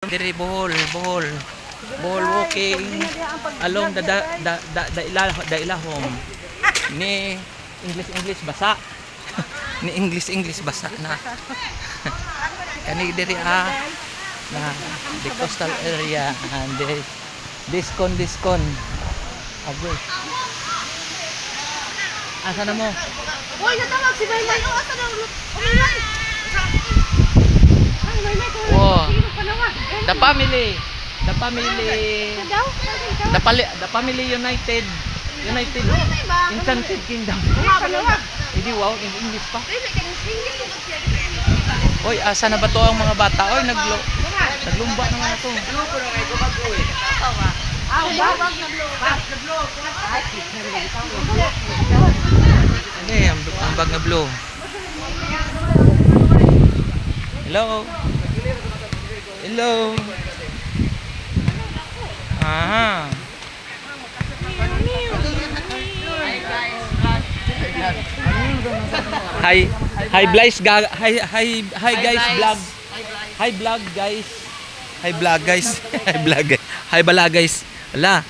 Diri Bohol, Bohol. Bohol walking along the ilahom. Ni English basa. Ni English basa na. Kani diri na the coastal area and the diskon. Agos. Asa na mo? Hoy, natawag si Maymay. Oh, asa na? Maymay. Wow. The family. The family United Enchanted Kingdom. Hindi wow, in English pa. Oy, asa na ba to ang mga bata? Oy, naglumba na mga to. Ano eh, ang bag na blue. Hello. Aha. Hi guys vlog. Hi bala guys. Ala.